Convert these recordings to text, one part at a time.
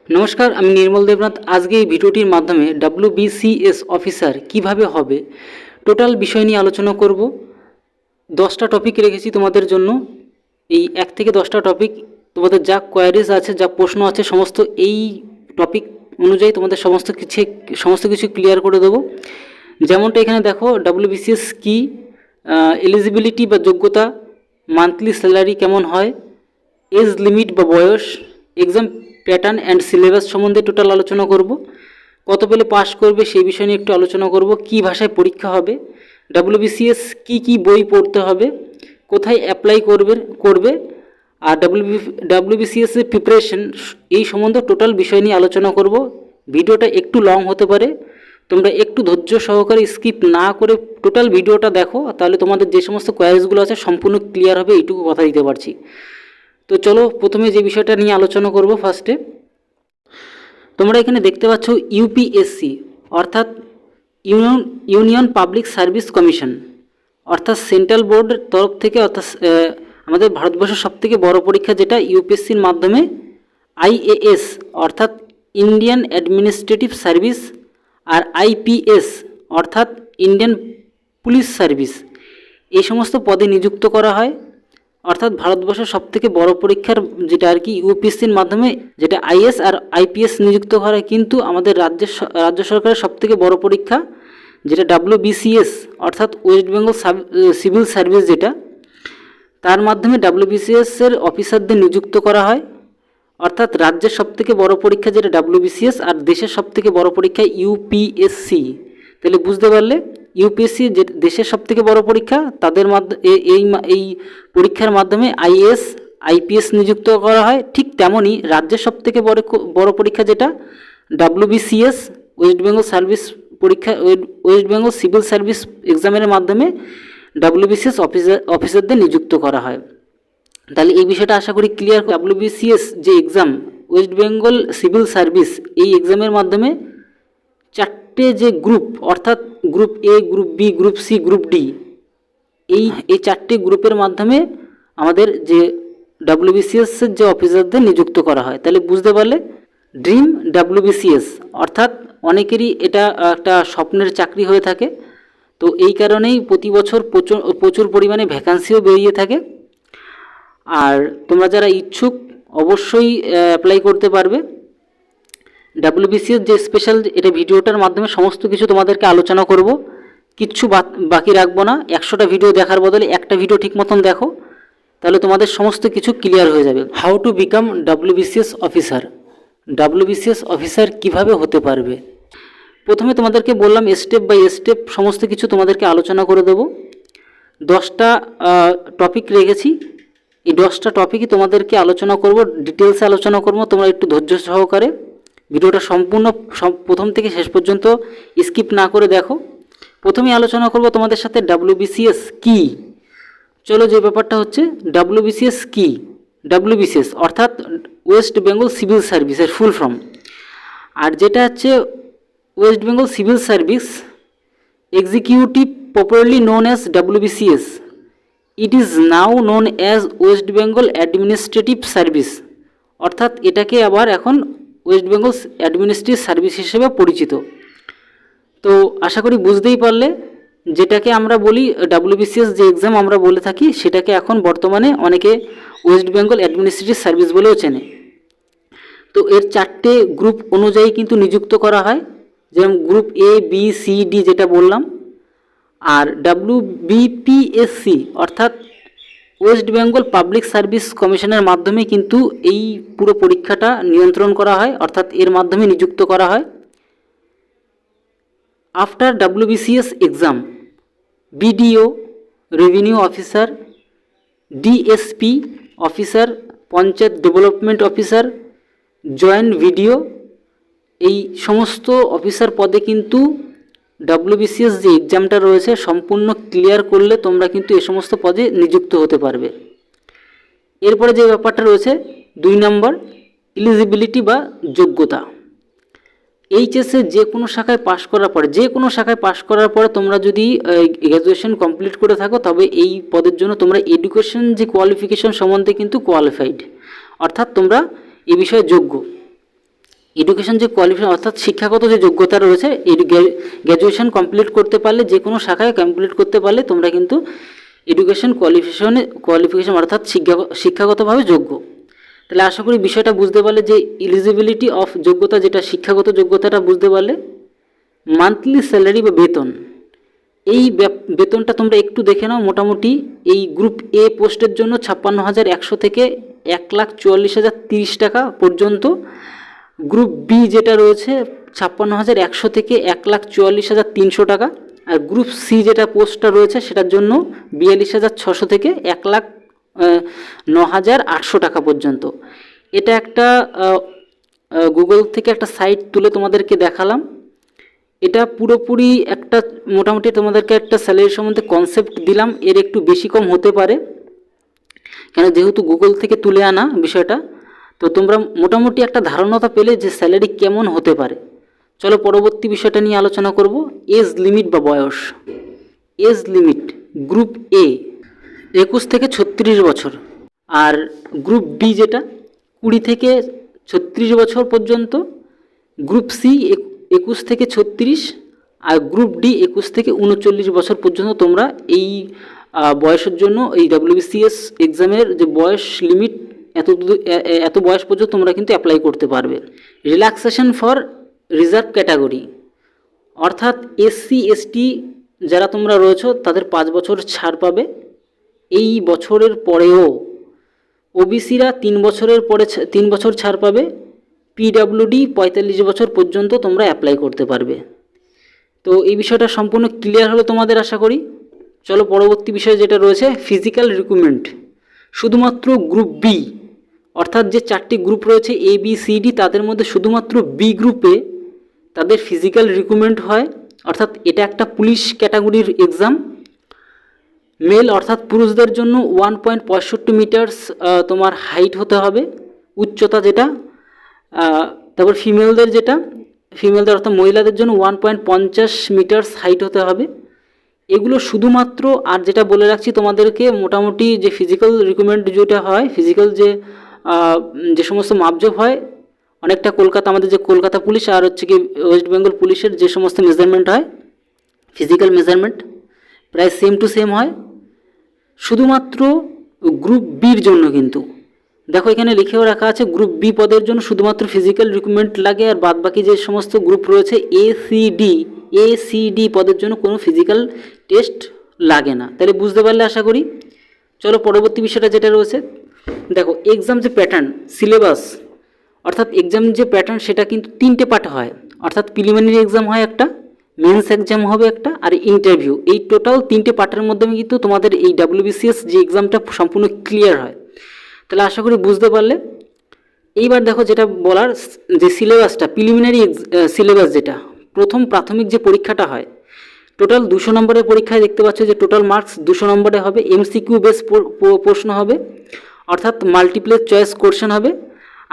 নমস্কার, আমি নির্মল দেবনাথ। আজকে এই ভিডিওটির মাধ্যমে WBCS অফিসার কিভাবে হবে টোটাল বিষয় নিয়ে আলোচনা করব। 10টা টপিক রেখেছি তোমাদের জন্য। এই 1 থেকে 10টা টপিক তোমাদের যা কোয়ারিজ আছে, যা প্রশ্ন আছে, সমস্ত এই টপিক অনুযায়ী তোমাদের সমস্ত কিছু ক্লিয়ার করে দেবো। যেমনটা এখানে দেখো, WBCS কি, এলিজিবিলিটি বা যোগ্যতা, মান্থলি স্যালারি কেমন হয়, এজ লিমিট বা বয়স, এক্সাম প্যাটার্ন অ্যান্ড সিলেবাস সম্বন্ধে টোটাল আলোচনা করব। কত পেলে পাস করবে সেই বিষয় নিয়ে একটু আলোচনা করব। কি ভাষায় পরীক্ষা হবে, WBCS কি বই পড়তে হবে, কোথায় অ্যাপ্লাই করবে আর WBCS এর প্রিপারেশন, এই সম্বন্ধে টোটাল বিষয় নিয়ে আলোচনা করব। ভিডিওটা একটু লং হতে পারে, তোমরা একটু ধৈর্য সহকারে স্কিপ না করে টোটাল ভিডিওটা দেখো, তাহলে তোমাদের যে সমস্ত কোয়ারিজগুলো আছে সম্পূর্ণ ক্লিয়ার হবে, এইটুকু কথা দিতে পারছি। তো চলো, প্রথমে যে বিষয়টা নিয়ে আলোচনা করব, ফার্স্টে তোমরা এখানে দেখতে পাচ্ছ ইউপিএসসি অর্থাৎ ইউনিয়ন পাবলিক সার্ভিস কমিশন, অর্থাৎ সেন্ট্রাল বোর্ডের তরফ থেকে, অর্থাৎ আমাদের ভারতবর্ষের সবথেকে বড় পরীক্ষা যেটা ইউপিএসসির মাধ্যমে IAS অর্থাৎ ইন্ডিয়ান অ্যাডমিনিস্ট্রেটিভ সার্ভিস আর IPS অর্থাৎ ইন্ডিয়ান পুলিশ সার্ভিস, এই সমস্ত পদে নিযুক্ত করা হয়। অর্থাৎ ভারতবর্ষের সবথেকে বড় পরীক্ষার যেটা আর কি ইউপিএসসির মাধ্যমে, যেটা IAS আর IPS নিযুক্ত করা হয়, কিন্তু আমাদের রাজ্য সরকারের সবথেকে বড় পরীক্ষা যেটা WBCS অর্থাৎ ওয়েস্ট বেঙ্গল সিভিল সার্ভিস, যেটা তার মাধ্যমে WBCS এর অফিসারদের নিযুক্ত করা হয়। অর্থাৎ রাজ্যের সবথেকে বড় পরীক্ষা যেটা WBCS আর দেশের সবথেকে বড় পরীক্ষা UPSC। তাহলে বুঝতে পারলে, ইউপিএসসি যে দেশের সবথেকে বড় পরীক্ষা, তাদের এই পরীক্ষার মাধ্যমে IAS IPS নিযুক্ত করা হয়। ঠিক তেমনই রাজ্যের সবথেকে বড় পরীক্ষা যেটা WBCS ওয়েস্ট বেঙ্গল সার্ভিস পরীক্ষা, ওয়েস্ট বেঙ্গল সিভিল সার্ভিস এক্সামের মাধ্যমে WBCS অফিসারদের নিযুক্ত করা হয়। তাহলে এই বিষয়টা আশা করি ক্লিয়ার। WBCS যে exam, West Bengal civil service, এই এক্সামের মাধ্যমে 4টে যে গ্রুপ, অর্থাৎ group A, group B, group C, group D, এই 4টে গ্রুপের মাধ্যমে আমাদের যে WBCS এর যে অফিসারদের নিযুক্ত করা হয়। তাহলে বুঝতে পারলে, ড্রিম WBCS অর্থাৎ অনেকেরই এটা একটা স্বপ্নের চাকরি হয়ে থাকে। তো এই কারণেই প্রতি বছর প্রচুর পরিমাণে ভ্যাকান্সিও বেরিয়ে থাকে। আর তোমরা যারা ইচ্ছুক অবশ্যই অ্যাপ্লাই করতে পারবে। WBCS যে স্পেশাল, এটা ভিডিওটার মাধ্যমে সমস্ত কিছু তোমাদেরকে আলোচনা করব, কিচ্ছু বাকি রাখবো না। 100টা ভিডিও দেখার বদলে একটা ভিডিও ঠিক মতন দেখো, তাহলে তোমাদের সমস্ত কিছু ক্লিয়ার হয়ে যাবে। How to become WBCS officer, WBCS officer কিভাবে হতে পারবে। প্রথমে তোমাদেরকে বললাম স্টেপ বাই স্টেপ সমস্ত কিছু তোমাদেরকে আলোচনা করে দেব। 10টা টপিক রেখেছি, এই 10টা টপিকই তোমাদেরকে আলোচনা করব, ডিটেলসে আলোচনা করব। তোমরা একটু ধৈর্য সহকারে ভিডিওটা সম্পূর্ণ প্রথম থেকে শেষ পর্যন্ত স্কিপ না করে দেখো। প্রথমেই আলোচনা করব তোমাদের সাথে WBCS কি। চলো, যে ব্যাপারটা হচ্ছে WBCS কি। WBCS অর্থাৎ ওয়েস্ট বেঙ্গল সিভিল সার্ভিসের ফুল ফর্ম। আর যেটা হচ্ছে West Bengal civil service executive, popularly known as WBCS, it is now known as West Bengal administrative service. অর্থাৎ এটাকে আবার এখন ওয়েস্ট বেঙ্গল অ্যাডমিনিস্ট্রেটিভ সার্ভিস হিসেবে পরিচিত। তো আশা করি বুঝতেই পারলে, যেটাকে আমরা বলি WBCS যে এক্সাম আমরা বলে থাকি, সেটাকে এখন বর্তমানে অনেকে ওয়েস্ট বেঙ্গল অ্যাডমিনিস্ট্রেটিভ সার্ভিস বলেও চেনে। তো এর 4টে গ্রুপ অনুযায়ী কিন্তু নিযুক্ত করা হয়, যেমন group A, B, C, D যেটা বললাম। আর WBPSC অর্থাৎ ওয়েস্ট বেঙ্গল পাবলিক সার্ভিস কমিশনের মাধ্যমে কিন্তু এই পুরো পরীক্ষাটা নিয়ন্ত্রণ করা হয়, অর্থাৎ এর মাধ্যমে নিযুক্ত করা হয়। After WBCS exam, BDO revenue officer, DSP officer, panchayat development officer, joint VDO, এই সমস্ত অফিসার পদে কিন্তু WBCS যে এক্সামটা রয়েছে সম্পূর্ণ ক্লিয়ার করলে তোমরা কিন্তু এই সমস্ত পদে নিযুক্ত হতে পারবে। এরপরে যে ব্যাপারটা রয়েছে 2 নম্বর, এলিজিবিলিটি বা যোগ্যতা। এইচএসে যে কোনো শাখায় পাশ করার পরে তোমরা যদি গ্র্যাজুয়েশন কমপ্লিট করে থাকো, তবে এই পদের জন্য তোমরা এডুকেশন যে কোয়ালিফিকেশন সম্বন্ধে কিন্তু কোয়ালিফাইড, অর্থাৎ তোমরা এই বিষয়ে যোগ্য। এডুকেশন যে কোয়ালিফিকেশন অর্থাৎ শিক্ষাগত যে যোগ্যতা রয়েছে, গ্র্যাজুয়েশন কমপ্লিট করতে পারলে, যে কোনো শাখায় কমপ্লিট করতে পারলে তোমরা কিন্তু এডুকেশন কোয়ালিফিকেশন অর্থাৎ শিক্ষাগতভাবে যোগ্য। তাহলে আশা করি বিষয়টা বুঝতে পারলে যে এলিজিবিলিটি অফ যোগ্যতা, যেটা শিক্ষাগত যোগ্যতাটা বুঝতে পারলে। মান্থলি স্যালারি বা বেতন, এই বেতনটা তোমরা একটু দেখে নাও। মোটামুটি এই গ্রুপ এ পোস্টের জন্য 56,100 থেকে 1,44,030 টাকা পর্যন্ত। গ্রুপ বি যেটা রয়েছে 56,100 থেকে 1,44,300 টাকা। আর গ্রুপ সি যেটা পোস্টটা রয়েছে সেটার জন্য 42,600 থেকে 1,09,800 টাকা পর্যন্ত। এটা একটা গুগল থেকে একটা সাইট তুলে তোমাদেরকে দেখালাম। এটা পুরোপুরি একটা মোটামুটি তোমাদেরকে একটা স্যালারি সম্বন্ধে কনসেপ্ট দিলাম। এর একটু বেশি কম হতে পারে, কেন যেহেতু গুগল থেকে তুলে আনা বিষয়টা। তো তোমরা মোটামুটি একটা ধারণাটা পেলে যে স্যালারি কেমন হতে পারে। চলো পরবর্তী বিষয়টা নিয়ে আলোচনা করব, এজ লিমিট বা বয়স। এজ লিমিট গ্রুপ এ 21 থেকে 36 বছর, আর গ্রুপ বি যেটা 20 থেকে 36 বছর পর্যন্ত। গ্রুপ সি 21 থেকে 36, আর গ্রুপ ডি 21 থেকে 39 বছর পর্যন্ত তোমরা এই বয়সের জন্য এই WBCS এক্সামের যে বয়স লিমিট, এত বয়স পর্যন্ত তোমরা কিন্তু অ্যাপ্লাই করতে পারবে। রিল্যাক্সেশন ফর রিজার্ভ ক্যাটাগরি, অর্থাৎ SC ST যারা তোমরা রয়েছো তাদের 5 বছর ছাড় পাবে এই বছরের পরেও। ওবিসিরা 3 বছরের পরে 3 বছর ছাড় পাবে। PWD 45 বছর পর্যন্ত তোমরা অ্যাপ্লাই করতে পারবে। তো এই বিষয়টা সম্পূর্ণ ক্লিয়ার হলো তোমাদের আশা করি। চলো পরবর্তী বিষয় যেটা রয়েছে ফিজিক্যাল রিক্রুটমেন্ট। শুধুমাত্র গ্রুপ বি, অর্থাৎ যে 4টি গ্রুপ রয়েছে ABCD, তাদের মধ্যে শুধুমাত্র বি গ্রুপে তাদের ফিজিক্যাল রিক্রুটমেন্ট হয়। অর্থাৎ এটা একটা পুলিশ ক্যাটাগরির এক্সাম। মেল অর্থাৎ পুরুষদের জন্য 1.65 মিটার্স তোমার হাইট হতে হবে, উচ্চতা যেটা। তারপর ফিমেলদের অর্থাৎ মহিলাদের জন্য 1.50 মিটার্স হাইট হতে হবে। এগুলো শুধুমাত্র। আর যেটা বলে রাখছি তোমাদেরকে, মোটামুটি যে ফিজিক্যাল রিক্রুটমেন্ট যেটা হয়, ফিজিক্যাল যে সমস্ত মাপজোপ হয়, অনেকটা আমাদের যে কলকাতা পুলিশ আর হচ্ছে কি ওয়েস্ট বেঙ্গল পুলিশের যে সমস্ত মেজারমেন্ট হয়, ফিজিক্যাল মেজারমেন্ট প্রায় সেম টু সেম হয়। শুধুমাত্র গ্রুপ বির জন্য কিন্তু দেখো এখানে লিখেও রাখা আছে, গ্রুপ বি পদের জন্য শুধুমাত্র ফিজিক্যাল রিক্রুটমেন্ট লাগে, আর বাদবাকি যে সমস্ত গ্রুপ রয়েছে ACD পদের জন্য কোনো ফিজিক্যাল টেস্ট লাগে না। তাহলে বুঝতে পারলে আশা করি। চলো পরবর্তী বিষয়টা যেটা রয়েছে, দেখো এক্সাম যে প্যাটার্ন, সিলেবাস অর্থাৎ এক্সাম যে প্যাটার্ন সেটা কিন্তু 3টে পার্ট হয়। অর্থাৎ প্রিলিমিনারি এক্সাম হয় একটা, মেন্স এক্সাম হবে একটা, আর ইন্টারভিউ। এই টোটাল 3টে পার্টের মাধ্যমে কিন্তু তোমাদের এই WBCS যে এক্সামটা সম্পূর্ণ ক্লিয়ার হয়। তাহলে আশা করি বুঝতে পারলে। এইবার দেখো যেটা বলার, যে সিলেবাসটা, প্রিলিমিনারি সিলেবাস যেটা প্রথম প্রাথমিক যে পরীক্ষাটা হয়, টোটাল 200 নম্বরের পরীক্ষায় দেখতে পাচ্ছ যে টোটাল মার্কস 200 নম্বরে হবে। MCQ বেস প্রশ্ন হবে, অর্থাৎ মাল্টিপ্লে চয়েস কোশ্চেন হবে।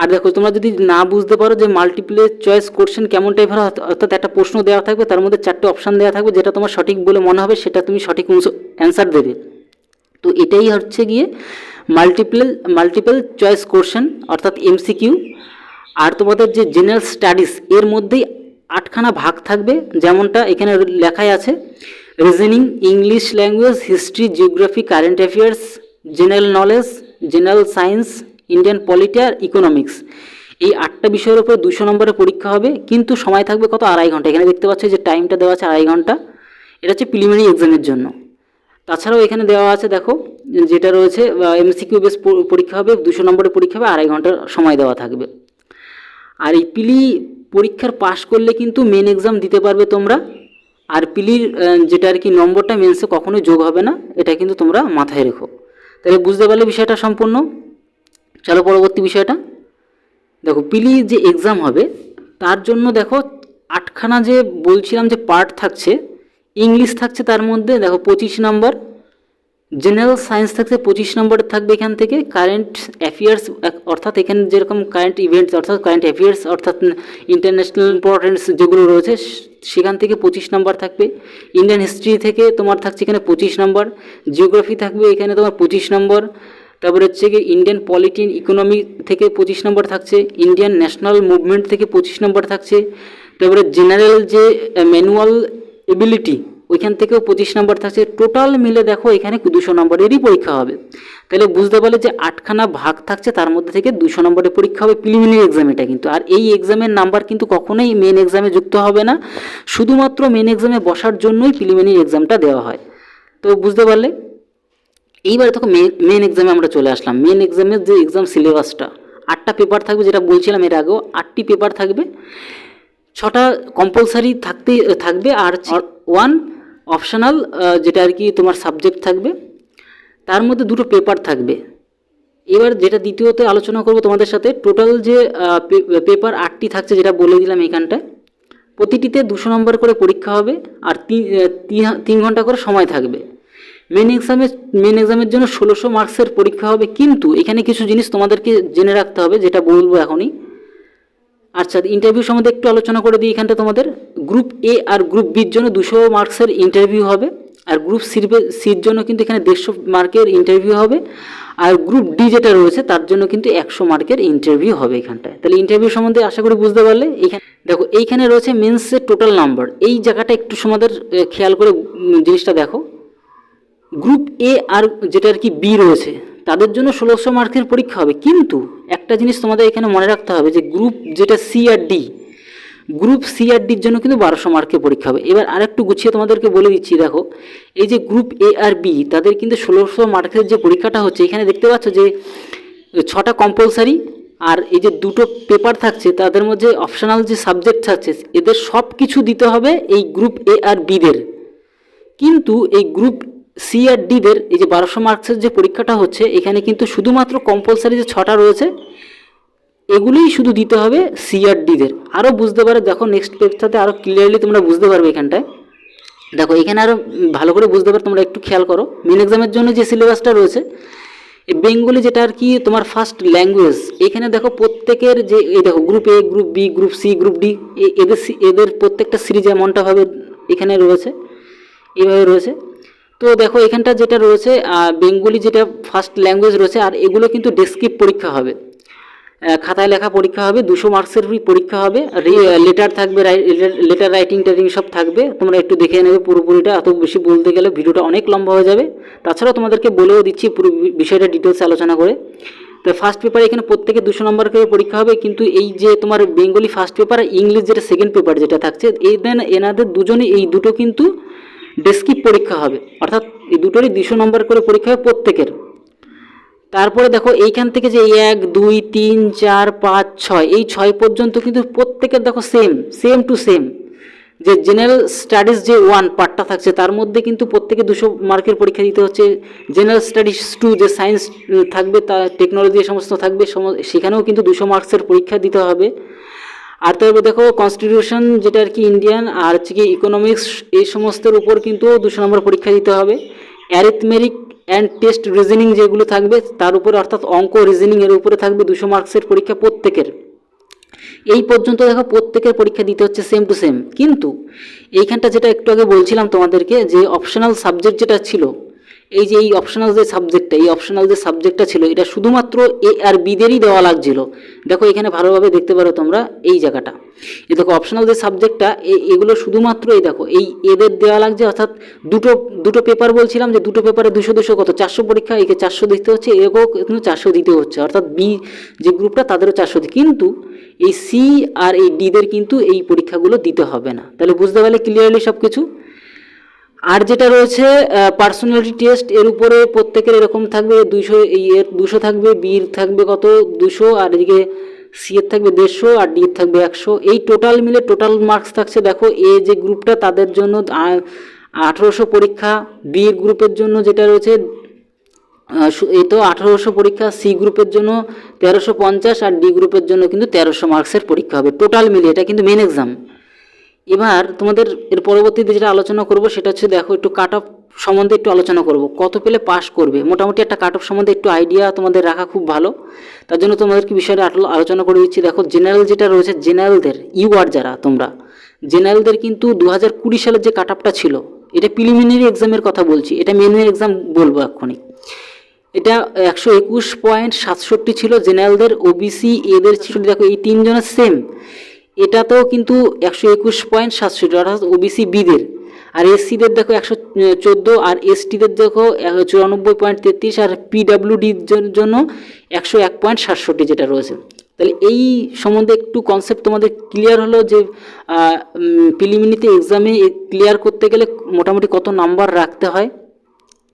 আর দেখো তোমরা যদি না বুঝতে পারো যে মাল্টিপ্লে চয়েস কোশ্চেন কেমন টাইপের, অর্থাৎ একটা প্রশ্ন দেওয়া থাকবে, তার মধ্যে 4টে অপশান দেওয়া থাকবে, যেটা তোমার সঠিক বলে মনে হবে সেটা তুমি সঠিক অ্যান্সার দেবে। তো এটাই হচ্ছে গিয়ে মাল্টিপল চয়েস কোশ্চেন অর্থাৎ MCQ। আর তোমাদের যে জেনারেল স্টাডিজ, এর মধ্যেই 8খানা ভাগ থাকবে, যেমনটা এখানে লেখাই আছে। Reasoning, English language, history, geography, current affairs, general knowledge, general science, Indian polity আর ইকোনমিক্স। এই 8টা বিষয়ের উপর 200 নম্বরের পরীক্ষা হবে, কিন্তু সময় থাকবে কত, 2.5 ঘন্টা। এখানে দেখতে পাচ্ছ যে টাইমটা দেওয়া আছে 2.5 ঘন্টা। এটা হচ্ছে প্রিলিমিনারি এক্সামের জন্য। তাছাড়াও এখানে দেওয়া আছে দেখো, যেটা রয়েছে MCQ বেস পরীক্ষা হবে, 200 নম্বরের পরীক্ষা হবে, 2.5 ঘন্টার সময় দেওয়া থাকবে। আর এই পরীক্ষার পাশ করলে কিন্তু মেন এক্সাম দিতে পারবে তোমরা। আর যেটা আর কি নম্বরটা মেন্সে কখনোই যোগ হবে না, এটা কিন্তু তোমরা মাথায় রেখো। তাহলে বুঝতে পারলে বিষয়টা সম্পূর্ণ। চলো পরবর্তী বিষয়টা দেখো, যে এক্সাম হবে তার জন্য দেখো 8খানা যে বলছিলাম যে পার্ট থাকছে। ইংলিশ থাকছে তার মধ্যে দেখো 25 নম্বর, জেনারেল সায়েন্স থাকছে 25 নম্বরের থাকবে। এখান থেকে কারেন্ট অ্যাফেয়ার্স, অর্থাৎ এখানে যেরকম কারেন্ট ইভেন্টস অর্থাৎ কারেন্ট অ্যাফেয়ার্স অর্থাৎ ইন্টারন্যাশনাল ইম্পর্টেন্স যেগুলো রয়েছে সেখান থেকে 25 নম্বর থাকবে। ইন্ডিয়ান হিস্ট্রি থেকে তোমার থাকছে এখানে 25 নম্বর। জিওগ্রাফি থাকবে এখানে তোমার 25 নম্বর। তারপরে হচ্ছে কি ইন্ডিয়ান পলিটি ইকোনমি থেকে 25 নম্বর থাকছে, ইন্ডিয়ান ন্যাশনাল মুভমেন্ট থেকে 25 নম্বর থাকছে, তারপরে জেনারেল যে ম্যানুয়াল এবিলিটি ওইখান থেকেও 25 নম্বর থাকছে। টোটাল মিলে দেখো এখানে 200 নম্বরেরই পরীক্ষা হবে। তাহলে বুঝতে পারলে যে 8খানা ভাগ থাকছে, তার মধ্যে থেকে 200 নম্বরের পরীক্ষা হবে প্রিলিমিনারি এক্সাম এটা কিন্তু। আর এই এক্সামের নাম্বার কিন্তু কখনোই মেন এক্সামে যুক্ত হবে না, শুধুমাত্র মেন এক্সামে বসার জন্যই প্রিলিমিনারি এক্সামটা দেওয়া হয়। তো বুঝতে পারলে। এইবারে দেখো মেন এক্সামে আমরা চলে আসলাম। মেন এক্সামের যে এক্সাম সিলেবাসটা 8টা পেপার থাকবে, যেটা বলছিলাম এর আগেও 8টি পেপার থাকবে, 6টা কম্পালসারি থাকবে আর 1 অপশনাল যেটা আর কি তোমার সাবজেক্ট থাকবে, তার মধ্যে 2টো পেপার থাকবে। এবার যেটা দ্বিতীয়তে আলোচনা করব তোমাদের সাথে, টোটাল যে পেপার 8টি থাকছে যেটা বলে দিলাম এখানটায়, প্রতিটিতে 200 নম্বর করে পরীক্ষা হবে আর 3 ঘন্টা করে সময় থাকবে। মেন এক্সামের জন্য 1600 মার্কসের পরীক্ষা হবে, কিন্তু এখানে কিছু জিনিস তোমাদেরকে জেনে রাখতে হবে যেটা বলবো এখনই। আচ্ছা, ইন্টারভিউ সম্বন্ধে একটু আলোচনা করে দিই এখানটা তোমাদের। গ্রুপ এ আর গ্রুপ বির জন্য 200 মার্কসের ইন্টারভিউ হবে, আর গ্রুপ সির জন্য কিন্তু এখানে 150 মার্কের ইন্টারভিউ হবে, আর গ্রুপ ডি যেটা রয়েছে তার জন্য কিন্তু 100 মার্কের ইন্টারভিউ হবে এখানটায়। তাহলে ইন্টারভিউ সম্বন্ধে আশা করি বুঝতে পারলে। এইখানে দেখো এইখানে রয়েছে মেন্সের টোটাল নাম্বার, এই জায়গাটা একটু তোমাদের খেয়াল করে জিনিসটা দেখো। গ্রুপ এ আর যেটা আর কি বি রয়েছে তাদের জন্য 1600 মার্কের পরীক্ষা হবে, কিন্তু একটা জিনিস তোমাদের এখানে মনে রাখতে হবে যে গ্রুপ যেটা সি আর ডি, গ্রুপ সি আর ডির জন্য কিন্তু 1200 মার্কের পরীক্ষা হবে। এবার আরেকটু গুছিয়ে তোমাদেরকে বলে দিচ্ছি, দেখো এই যে গ্রুপ এ আর বি তাদের কিন্তু 1600 মার্কের যে পরীক্ষাটা হচ্ছে, এখানে দেখতে পাচ্ছ যে 6টা কম্পালসারি আর এই যে 2টো পেপার থাকছে, তাদের মধ্যে অপশনাল যে সাবজেক্ট থাকছে, এদের সব কিছু দিতে হবে এই গ্রুপ এ আর বিদের। কিন্তু এই গ্রুপ সি আর ডিদের এই যে 1200 মার্কসের যে পরীক্ষাটা হচ্ছে, এখানে কিন্তু শুধুমাত্র কম্পালসারি যে 6টা রয়েছে এগুলোই শুধু দিতে হবে সি আর ডিদের। আরও বুঝতে পারে, দেখো নেক্সট পেজটাতে আরও ক্লিয়ারলি তোমরা বুঝতে পারবে। এখানটায় দেখো এখানে আরও ভালো করে বুঝতে পারো, তোমরা একটু খেয়াল করো। মেন এক্সামের জন্য যে সিলেবাসটা রয়েছে, এই বেঙ্গলি যেটা আর কি তোমার ফার্স্ট ল্যাঙ্গুয়েজ, এখানে দেখো প্রত্যেকের যে এই দেখো group A, group B, group C, group D, এদের প্রত্যেকটা সিরিজ এমনটাভাবে এখানে রয়েছে, এইভাবে রয়েছে। তো দেখো এখানটা যেটা রয়েছে বেঙ্গলি যেটা ফার্স্ট ল্যাঙ্গুয়েজ রয়েছে, আর এগুলো কিন্তু ডেসক্রিপ্ট পরীক্ষা হবে, খাতায় লেখা পরীক্ষা হবে, 200 মার্কসের পরীক্ষা হবে, লেটার থাকবে, লেটার রাইটিং টাইটিং সব থাকবে। তোমরা একটু দেখে নেবে পুরোপুরিটা, এত বেশি বলতে গেলে ভিডিওটা অনেক লম্বা হয়ে যাবে। তাছাড়াও তোমাদেরকে বলেও দিচ্ছি পুরো বিষয়টা ডিটেলসে আলোচনা করে। তো ফার্স্ট পেপারে এখানে প্রত্যেকে 200 নম্বর করে পরীক্ষা হবে, কিন্তু এই যে তোমার বেঙ্গলি ফার্স্ট পেপার আর ইংলিশ যেটা সেকেন্ড পেপার যেটা থাকছে, এনাদের দুজনই এই দুটো কিন্তু ডেসক্রিপ্ট পরীক্ষা হবে, অর্থাৎ এই দুটোরই 200 নম্বর করে পরীক্ষা হবে প্রত্যেকের। তারপরে দেখো এইখান থেকে যে 1, 2, 3, 4, 5, 6 এই 6 পর্যন্ত কিন্তু প্রত্যেকের দেখো সেম টু সেম যে জেনারেল স্টাডিজ যে 1 পার্টটা থাকছে, তার মধ্যে কিন্তু প্রত্যেকে 200 মার্কের পরীক্ষা দিতে হচ্ছে। জেনারেল স্টাডিজ 2 যে সায়েন্স থাকবে, তা টেকনোলজি সমস্ত থাকবে, সেখানেও কিন্তু 200 মার্কসের পরীক্ষা দিতে হবে। আর তারপরে দেখো কনস্টিটিউশন যেটা আর কি ইন্ডিয়ান, আর হচ্ছে কি ইকোনমিক্স, এই সমস্তের উপর কিন্তু 200 নম্বর পরীক্ষা দিতে হবে। অ্যারিথমেটিক অ্যান্ড টেস্ট রিজনিং যেগুলো থাকবে তার উপরে, অর্থাৎ অঙ্ক রিজনিং এর উপরে থাকবে 200 মার্কসের পরীক্ষা প্রত্যেকের। এই পর্যন্ত দেখো প্রত্যেকের পরীক্ষা দিতে হচ্ছে সেম টু সেম। কিন্তু এইখানটা যেটা একটু আগে বলছিলাম তোমাদেরকে, যে অপশনাল সাবজেক্ট যেটা ছিল, এই যে এই অপশনাল যে সাবজেক্টটা ছিল, এটা শুধুমাত্র এ আর বিদেরই দেওয়া লাগছিল। দেখো এখানে ভালোভাবে দেখতে পারো তোমরা এই জায়গাটা, এই দেখো অপশনাল যে সাবজেক্টটা, এগুলো শুধুমাত্র এই দেখো এই এদের দেওয়া লাগছে, অর্থাৎ দুটো পেপার বলছিলাম যে দুটো পেপারে 200 কত 400 পরীক্ষা, একে 400 দিতে হচ্ছে, একেও কিন্তু 400 দিতে হচ্ছে, অর্থাৎ বি যে গ্রুপটা তাদেরও 400 দিতে। কিন্তু এই সি আর এই ডিদের কিন্তু এই পরীক্ষাগুলো দিতে হবে না। তাহলে বুঝতে পারলে ক্লিয়ারলি সব কিছু। আর যেটা রয়েছে পার্সোনালিটি টেস্ট, এর উপরে প্রত্যেকের এরকম থাকবে 200, এই এর 200 থাকবে, বির থাকবে কত 200, আর এদিকে সি এর থাকবে 150, আর ডি এর থাকবে 100। এই টোটাল মিলে টোটাল মার্কস থাকছে, দেখো এ যে গ্রুপটা তাদের জন্য 1800 পরীক্ষা, বি এর গ্রুপের জন্য যেটা রয়েছে এই তো 1800 পরীক্ষা, সি গ্রুপের জন্য 1350, আর ডি গ্রুপের জন্য কিন্তু 1300 মার্কসের পরীক্ষা হবে টোটাল মিলে। এটা কিন্তু মেন এক্সাম। এবার তোমাদের এর পরবর্তীতে যেটা আলোচনা করব সেটা হচ্ছে, দেখো একটু কাট অফ সম্বন্ধে একটু আলোচনা করব, কত পেলে পাস করবে। মোটামুটি একটা কাট অফ সম্বন্ধে একটু আইডিয়া তোমাদের রাখা খুব ভালো, তার জন্য তোমাদেরকে বিষয়টা আলোচনা করে দিচ্ছি। দেখো জেনারেল যেটা রয়েছে, জেনারেলদের ইউআর যারা তোমরা জেনারেলদের কিন্তু 2020 সালের যে কাট অফটা ছিল, এটা প্রিলিমিনারি এক্সামের কথা বলছি, এটা মেন এক্সাম বলবো এক্ষুনি। এটা 121.67 ছিল জেনারেলদের, ওবিসি এদের ছিল, দেখো এই তিনজনের সেম, এটাতেও কিন্তু 121.67 অর্থাৎ ওবিসি বিদের, আর এসসিদের দেখো 114, আর এসটিদের দেখো 94.33, আর পিডাব্লিউডির জন্য 101.67 যেটা রয়েছে। তাহলে এই সম্বন্ধে একটু কনসেপ্ট তোমাদের ক্লিয়ার হলো যে প্রিলিমিনারিতে এক্সামে ক্লিয়ার করতে গেলে মোটামুটি কত নাম্বার রাখতে হয়।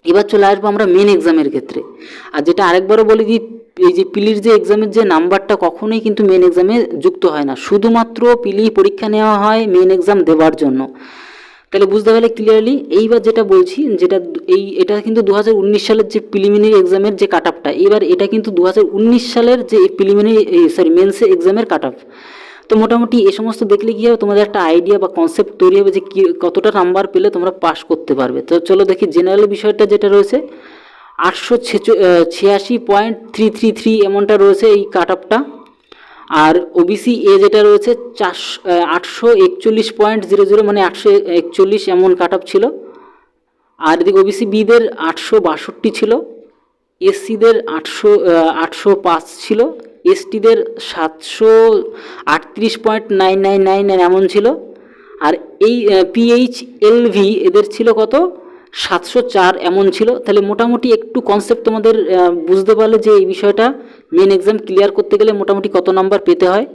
এবার চলে আসবো আমরা মেন এক্সামের ক্ষেত্রে। আর যেটা আরেকবারও বলে দিই, এই যে পিলির যে এক্সামের যে নাম্বারটা কখনোই কিন্তু মেন এক্সামে যুক্ত হয় না, শুধুমাত্র পিলি পরীক্ষা নেওয়া হয় মেন এক্সাম দেওয়ার জন্য। তাহলে বুঝতে পারলে ক্লিয়ারলি। এইবার যেটা বলছি, যেটা এটা কিন্তু 2019 সালের যে প্রিলিমিনারি এক্সামের যে কাট আপটা, এবার এটা কিন্তু 2019 সালের যে মেন্স এক্সামের কাট আপ। তো মোটামুটি এই সমস্ত দেখলে কী হবে, তোমাদের একটা আইডিয়া বা কনসেপ্ট তৈরি হবে যে কতটা নাম্বার পেলে তোমরা পাস করতে পারবে। তো চলো দেখি জেনারেল বিষয়টা যেটা রয়েছে 886.333 এমনটা রয়েছে এই কাট আপটা। আর ওবিসি এ যেটা রয়েছে 841.00 মানে 841 এমন কাট আপ ছিল। আর এদিকে ওবিসি বিদের 862 ছিল, এসসিদের 805 ছিল, এসটিদের 738.999 এমন ছিল। আর এই পিএইচএলভি এদের ছিল কত, 704 এমন ছিল। তাহলে মোটামুটি একটু কনসেপ্ট তোমাদের বুঝতে পারলে যে এই বিষয়টা মেন এক্সাম ক্লিয়ার করতে গেলে মোটামুটি কত নাম্বার পেতে হয়।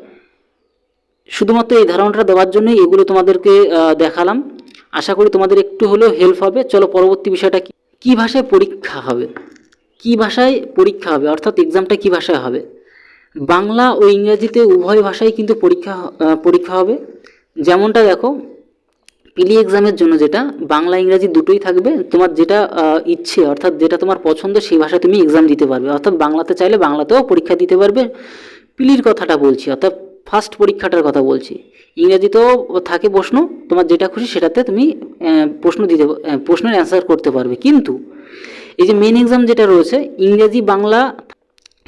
শুধুমাত্র এই ধারণাটা দেওয়ার জন্যই এগুলো তোমাদেরকে দেখালাম। আশা করি তোমাদের একটু হলেও হেল্প হবে। চলো পরবর্তী বিষয়টা কী ভাষায় পরীক্ষা হবে, কী ভাষায় পরীক্ষা হবে অর্থাৎ এক্সামটা কী ভাষায় হবে। বাংলা ও ইংরাজিতে উভয় ভাষায় কিন্তু পরীক্ষা হবে। যেমনটা দেখো পিলি এক্সামের জন্য যেটা বাংলা ইংরাজি দুটোই থাকবে, তোমার যেটা ইচ্ছে অর্থাৎ যেটা তোমার পছন্দ সেই ভাষায় তুমি এক্সাম দিতে পারবে, অর্থাৎ বাংলাতে চাইলে বাংলাতেও পরীক্ষা দিতে পারবে। পিলির কথাটা বলছি, অর্থাৎ ফার্স্ট পরীক্ষাটার কথা বলছি। ইংরাজিতেও থাকে প্রশ্ন, তোমার যেটা খুশি সেটাতে তুমি প্রশ্নের অ্যান্সার করতে পারবে। কিন্তু এই যে মেন এক্সাম যেটা রয়েছে ইংরাজি বাংলা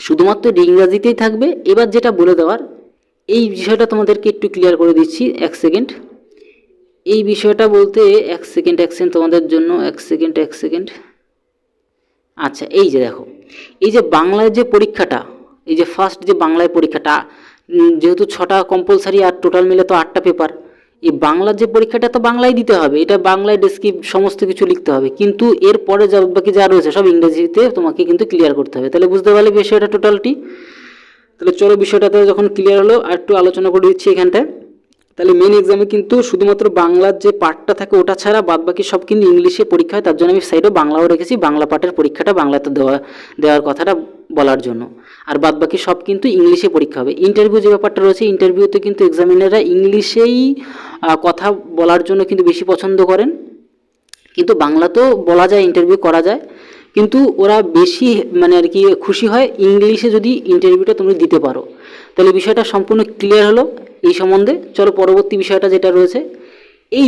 শুধুমাত্র ইংরাজিতেই থাকবে। এবার যেটা বলে দেওয়ার, এই বিষয়টা তোমাদেরকে একটু ক্লিয়ার করে দিচ্ছি, এক সেকেন্ড। এই বিষয়টা বলতে এক সেকেন্ড তোমাদের জন্য এক সেকেন্ড। আচ্ছা, এই যে দেখো, এই যে বাংলায় যে পরীক্ষাটা, এই যে ফার্স্ট যে বাংলায় পরীক্ষাটা, যেহেতু 6টা কম্পালসারি আর টোটাল মিলে তো 8টা পেপার, এই বাংলার যে পরীক্ষাটা তো বাংলায় দিতে হবে, এটা বাংলায় ডেসক্রিপ্ট সমস্ত কিছু লিখতে হবে, কিন্তু এরপরে বাকি যা রয়েছে সব ইংরেজিতে তোমাকে কিন্তু ক্লিয়ার করতে হবে। তাহলে বুঝতে পারলে বিষয়টা টোটালটি। তাহলে চলো বিষয়টাতে যখন ক্লিয়ার হলো আর একটু আলোচনা করে দিচ্ছি এখানটায়। তাহলে মেন এক্সামে কিন্তু শুধুমাত্র বাংলার যে পার্টটা থাকে ওটা ছাড়া বাদবাকি সব কিন্তু ইংলিশে পরীক্ষা হয়, তার জন্য আমি সাইডে বাংলাও রেখেছি, বাংলা পার্টের পরীক্ষাটা বাংলাতে দেওয়ার কথাটা বলার জন্য। আর বাদবাকি সব কিন্তু ইংলিশে পরীক্ষা হবে। ইন্টারভিউ যে ব্যাপারটা রয়েছে, ইন্টারভিউতে কিন্তু এক্সামিনাররা ইংলিশেই কথা বলার জন্য কিন্তু বেশি পছন্দ করেন, কিন্তু বাংলাতেও বলা যায়, ইন্টারভিউ করা যায়, কিন্তু ওরা বেশি মানে আর কি খুশি হয় ইংলিশে যদি ইন্টারভিউটা তুমি দিতে পারো। তাহলে বিষয়টা সম্পূর্ণ ক্লিয়ার হলো এই সম্বন্ধে। চলো পরবর্তী বিষয়টা যেটা রয়েছে এই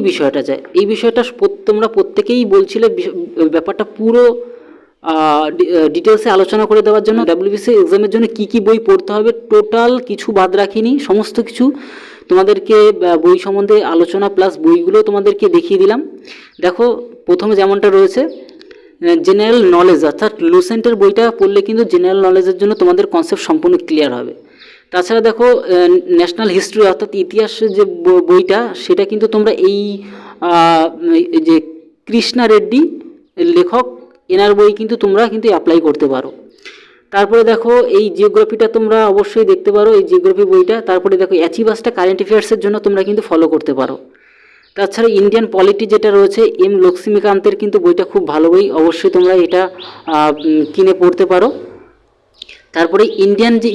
বিষয়টা তোমরা প্রত্যেকেই বলছিলে ব্যাপারটা পুরো ডিটেলসে আলোচনা করে দেওয়ার জন্য। ডাব্লিউবিসি এক্সামের জন্য কী কী বই পড়তে হবে টোটাল কিছু বাদ রাখিনি, সমস্ত কিছু তোমাদেরকে বই সম্বন্ধে আলোচনা প্লাস বইগুলো তোমাদেরকে দেখিয়ে দিলাম। দেখো প্রথমে যেমনটা রয়েছে জেনারেল নলেজ, অর্থাৎ লুসেন্টের বইটা পড়লে কিন্তু জেনারেল নলেজের জন্য তোমাদের কনসেপ্ট সম্পূর্ণ ক্লিয়ার হবে। তাছাড়া দেখো ন্যাশনাল হিস্ট্রি অর্থাৎ ইতিহাসের যে বইটা সেটা কিন্তু তোমরা এই যে কৃষ্ণা রেড্ডি লেখক এনার বই কিন্তু তোমরা কিন্তু অ্যাপ্লাই করতে পারো। তারপরে দেখো এই জিওগ্রাফিটা তোমরা অবশ্যই দেখতে পারো, এই জিওগ্রাফি বইটা। তারপরে দেখো অ্যাচিভাসটা কারেন্ট অ্যাফেয়ার্সের জন্য তোমরা কিন্তু ফলো করতে পারো। তাছাড়া ইন্ডিয়ান পলিটি যেটা রয়েছে এম লক্ষ্মীকান্তের কিন্তু বইটা খুব ভালো বই, অবশ্যই তোমরা এটা কিনে পড়তে পারো। তারপরে ইন্ডিয়ান যে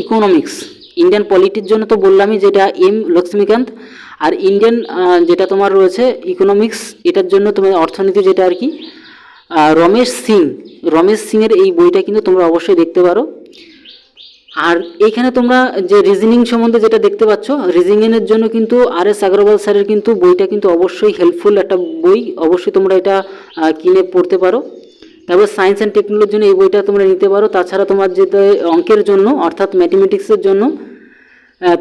ইন্ডিয়ান পলিটির জন্য তো বললামই যেটা এম লক্ষ্মীকান্ত, আর ইন্ডিয়ান যেটা তোমার রয়েছে ইকোনমিক্স, এটার জন্য তোমার অর্থনীতি যেটা আর কি রমেশ সিংয়ের এই বইটা কিন্তু তোমরা অবশ্যই দেখতে পারো। আর এইখানে তোমরা যে রিজনিং সম্বন্ধে যেটা দেখতে পাচ্ছ, রিজনিংয়ের জন্য কিন্তু RS আগরওয়াল স্যারের কিন্তু বইটা কিন্তু অবশ্যই হেল্পফুল একটা বই, অবশ্যই তোমরা এটা কিনে পড়তে পারো। তারপর সায়েন্স অ্যান্ড টেকনোলজির জন্য এই বইটা তোমরা নিতে পারো। তাছাড়া তোমার যেটা অঙ্কের জন্য অর্থাৎ ম্যাথমেটিক্সের জন্য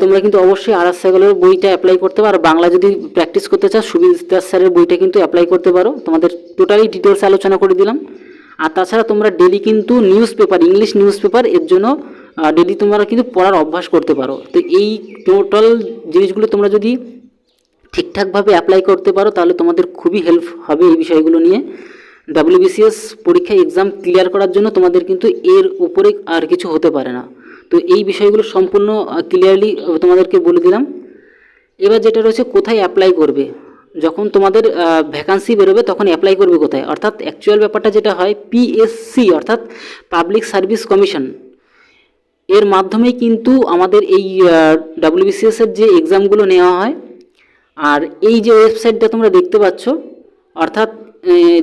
তোমরা কিন্তু অবশ্যই RS আগরওয়ালের বইটা অ্যাপ্লাই করতে পারো। বাংলা যদি প্র্যাকটিস করতে চাও সুবিজ দাস স্যারের বইটা কিন্তু অ্যাপ্লাই করতে পারো। তোমাদের টোটালি ডিটেলস আলোচনা করে দিলাম। আর তাছাড়া তোমরা ডেলি কিন্তু news paper, English news paper এর জন্য ডেলি তোমরা কিন্তু পড়ার অভ্যাস করতে পারো। তো এই টোটাল জিনিসগুলো তোমরা যদি ঠিকঠাকভাবে অ্যাপ্লাই করতে পারো তাহলে তোমাদের খুবই হেল্প হবে এই বিষয়গুলো নিয়ে। ডাব্লিউবিসিএস পরীক্ষা এক্সাম ক্লিয়ার করার জন্য তোমাদের কিন্তু এর উপরে আর কিছু হতে পারে না। তো এই বিষয়গুলো সম্পূর্ণ ক্লিয়ারলি তোমাদেরকে বলে দিলাম। এবার যেটা রয়েছে কোথায় অ্যাপ্লাই করবে, যখন তোমাদের ভ্যাকান্সি বেরোবে তখন অ্যাপ্লাই করবে কোথায়, অর্থাৎ অ্যাকচুয়াল ব্যাপারটা যেটা হয় পিএসসি অর্থাৎ পাবলিক সার্ভিস কমিশন এর মাধ্যমেই কিন্তু আমাদের এই ডাব্লিউবিসিএসের যে এক্সামগুলো নেওয়া হয়। আর এই যে ওয়েবসাইটটা তোমরা দেখতে পাচ্ছ, অর্থাৎ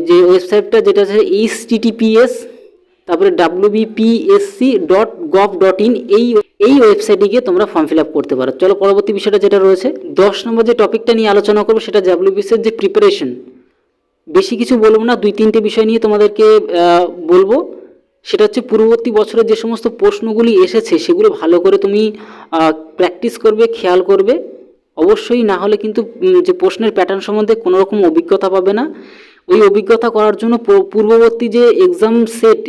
যে ওয়েবসাইটটা যেটা আছে https তারপরে wbpsc.gov.in এই ওয়েবসাইটে গিয়ে তোমরা ফর্ম ফিল আপ করতে পারো। চলো পরবর্তী বিষয়টা যেটা রয়েছে 10 নম্বর যে টপিকটা নিয়ে আলোচনা করবো সেটা ডাব্লিউবিসিএস যে প্রিপারেশন। বেশি কিছু বলবো না, 2-3টে বিষয় নিয়ে তোমাদেরকে বলবো। সেটা হচ্ছে পূর্ববর্তী বছরের যে সমস্ত প্রশ্নগুলি এসেছে সেগুলো ভালো করে তুমি প্র্যাকটিস করবে, খেয়াল করবে অবশ্যই, না হলে কিন্তু যে প্রশ্নের প্যাটার্ন সম্বন্ধে কোনো রকম অভিজ্ঞতা পাবে না। ওই অভিজ্ঞতা করার জন্য পূর্ববর্তী যে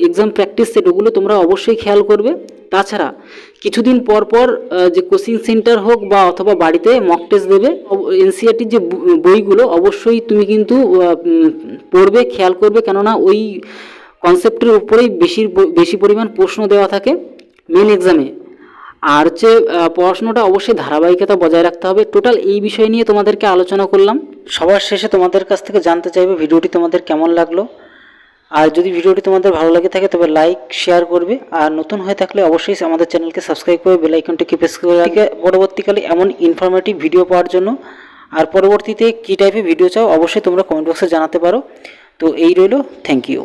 এক্সাম প্র্যাকটিস সেট ওগুলো তোমরা অবশ্যই খেয়াল করবে। তাছাড়া কিছুদিন পর পর যে কোচিং সেন্টার হোক বা অথবা বাড়িতে মক টেস্ট দেবে। এনসিইআরটির যে বইগুলো অবশ্যই তুমি কিন্তু পড়বে, খেয়াল করবে, কেননা ওই কনসেপ্টের উপরেই বেশি পরিমাণ প্রশ্ন দেওয়া থাকে মেন এক্সামে। আর হচ্ছে পড়াশোনাটা অবশ্যই ধারাবাহিকতা বজায় রাখতে হবে। টোটাল এই বিষয় নিয়ে তোমাদেরকে আলোচনা করলাম। সবার শেষে তোমাদের কাছ থেকে জানতে চাইবে ভিডিওটি তোমাদের কেমন লাগলো। আর যদি ভিডিওটি তোমাদের ভালো লাগে থাকে তবে লাইক শেয়ার করবে, আর নতুন হয়ে থাকলে অবশ্যই আমাদের চ্যানেলকে সাবস্ক্রাইব করে বেল আইকনটিকে প্রেস করে রাখবে পরবর্তীকালে এমন ইনফরমেটিভ ভিডিও পাওয়ার জন্য। আর পরবর্তীতে কী টাইপের ভিডিও চাও অবশ্যই তোমরা কমেন্ট বক্সে জানাতে পারো। তো এই রইল, থ্যাংক ইউ।